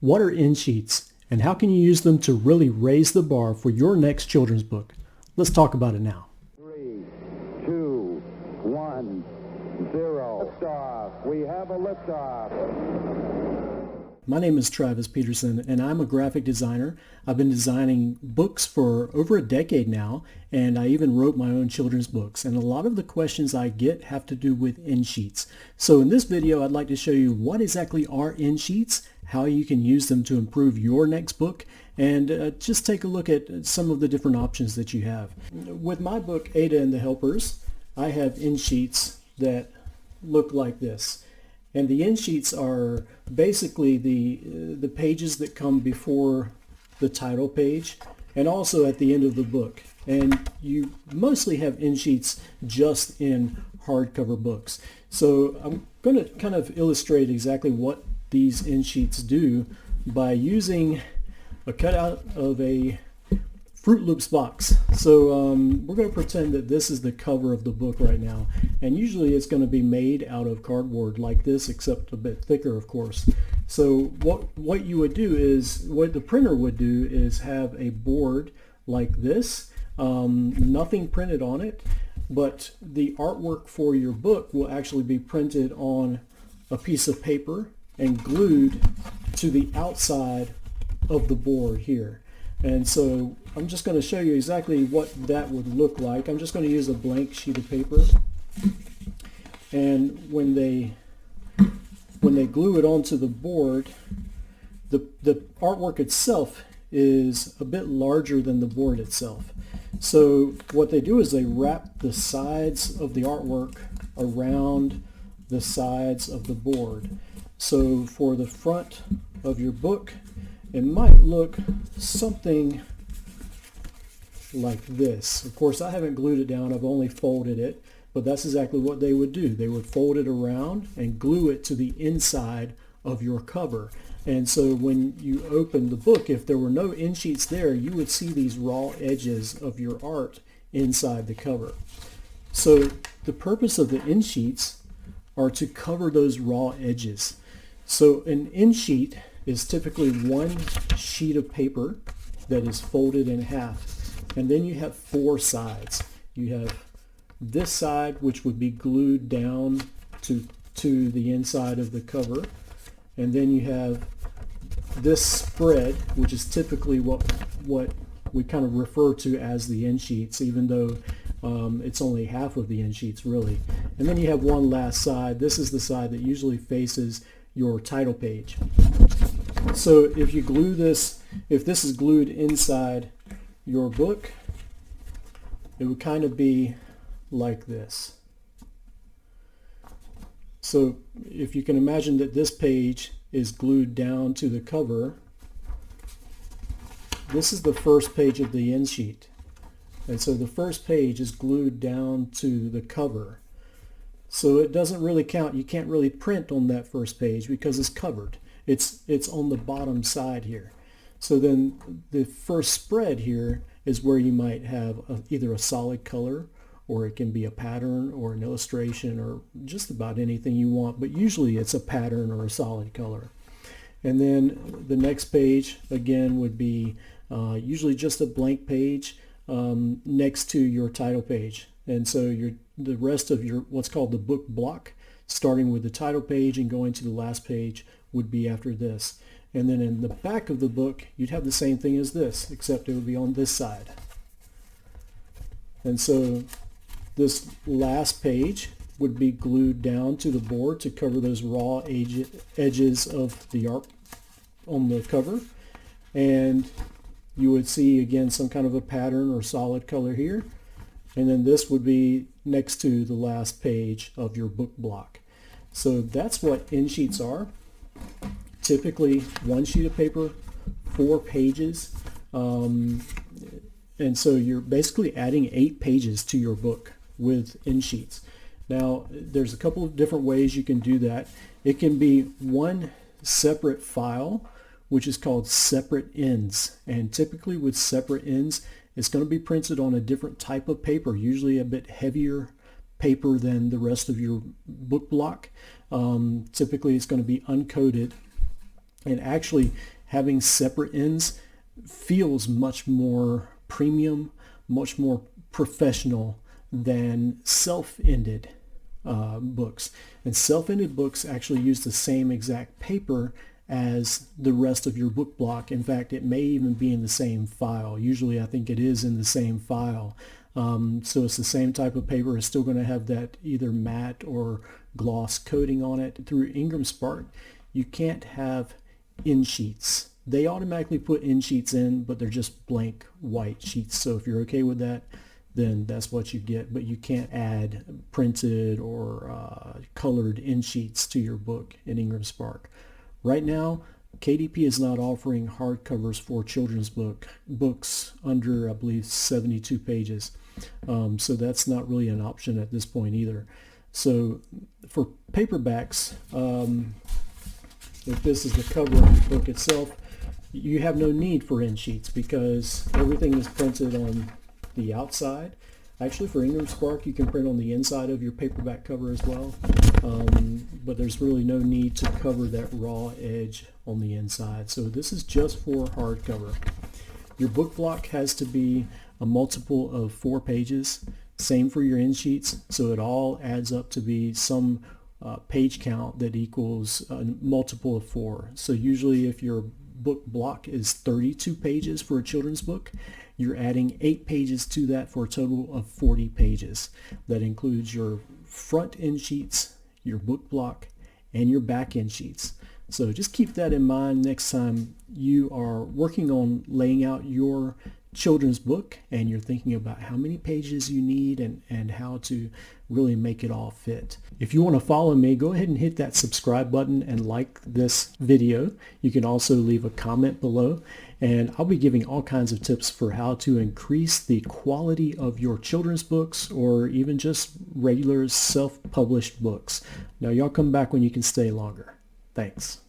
What are in sheets and how can you use them to really raise the bar for your next children's book? Let's talk about it now. 3, 2, 1, 0. Liftoff. We have a liftoff. My name is Travis Peterson and I'm a graphic designer. I've been designing books for over a decade now, and I even wrote my own children's books, and a lot of the questions I get have to do with in sheets. So in this video I'd like to show you what exactly are in sheets, how you can use them to improve your next book, and just take a look at some of the different options that you have. With my book Ada and the Helpers, I have in sheets that look like this. And the in sheets are basically the pages that come before the title page and also at the end of the book. And you mostly have in sheets just in hardcover books. So I'm going to kind of illustrate exactly what these in sheets do by using a cutout of a Fruit Loops box. So we're going to pretend that this is the cover of the book right now, and usually it's going to be made out of cardboard like this, except a bit thicker, of course. So what you would do is, what the printer would do is have a board like this, nothing printed on it, but the artwork for your book will actually be printed on a piece of paper and glued to the outside of the board here. And so I'm just going to show you exactly what that would look like. I'm just going to use a blank sheet of paper. And when they glue it onto the board, the artwork itself is a bit larger than the board itself. So what they do is they wrap the sides of the artwork around the sides of the board. So for the front of your book, it might look something like this. Of course, I haven't glued it down, I've only folded it, but that's exactly what they would do. They would fold it around and glue it to the inside of your cover. And so when you open the book, if there were no in sheets there, you would see these raw edges of your art inside the cover. So the purpose of the in sheets are to cover those raw edges. So an in sheet is typically one sheet of paper that is folded in half, and then you have four sides. You have this side, which would be glued down to the inside of the cover, and then you have this spread, which is typically what we kind of refer to as the in sheets, even though it's only half of the in sheets really. And then you have one last side. This is the side that usually faces your title page. So if you glue this, if this is glued inside your book, it would kind of be like this. So if you can imagine that this page is glued down to the cover, this is the first page of the in sheet. And so the first page is glued down to the cover. So it doesn't really count. You can't really print on that first page because it's covered. It's on the bottom side here. So then the first spread here is where you might have either a solid color, or it can be a pattern or an illustration or just about anything you want, but usually it's a pattern or a solid color. And then the next page again would be usually just a blank page next to your title page. And so the rest of your what's called the book block, starting with the title page and going to the last page, would be after this. And then in the back of the book you'd have the same thing as this, except it would be on this side. And so this last page would be glued down to the board to cover those raw edges of the art on the cover. And you would see again some kind of a pattern or solid color here. And then this would be next to the last page of your book block. So that's what in sheets are. Typically one sheet of paper, 4 pages, and so you're basically adding 8 pages to your book with in sheets. Now there's a couple of different ways you can do that. It can be one separate file, which is called separate ends, and typically with separate ends it's going to be printed on a different type of paper, usually a bit heavier paper than the rest of your book block. Typically it's going to be uncoated, And actually having separate ends feels much more premium, much more professional than self-ended books. And self-ended books actually use the same exact paper as the rest of your book block. In fact, it may even be in the same file. Usually I think it is in the same file. So it's the same type of paper. It's still going to have that either matte or gloss coating on it. Through Ingram Spark, you can't have end sheets. They automatically put end sheets in, but they're just blank white sheets. So if you're okay with that, then that's what you get. But you can't add printed or colored end sheets to your book in Ingram Spark. Right now, KDP is not offering hardcovers for children's books under, I believe, 72 pages. So that's not really an option at this point either. So for paperbacks, if this is the cover of the book itself, you have no need for end sheets because everything is printed on the outside. Actually, for Ingram Spark, you can print on the inside of your paperback cover as well, but there's really no need to cover that raw edge on the inside. So this is just for hardcover. Your book block has to be a multiple of 4 pages. Same for your end sheets, so it all adds up to be some page count that equals a multiple of 4. So usually if your book block is 32 pages for a children's book, you're adding 8 pages to that for a total of 40 pages. That includes your front end sheets, your book block, and your back end sheets. So just keep that in mind next time you are working on laying out your children's book and you're thinking about how many pages you need and how to really make it all fit. If you want to follow me, go ahead and hit that subscribe button and like this video. You can also leave a comment below, and I'll be giving all kinds of tips for how to increase the quality of your children's books or even just regular self-published books. Now y'all come back when you can stay longer. Thanks.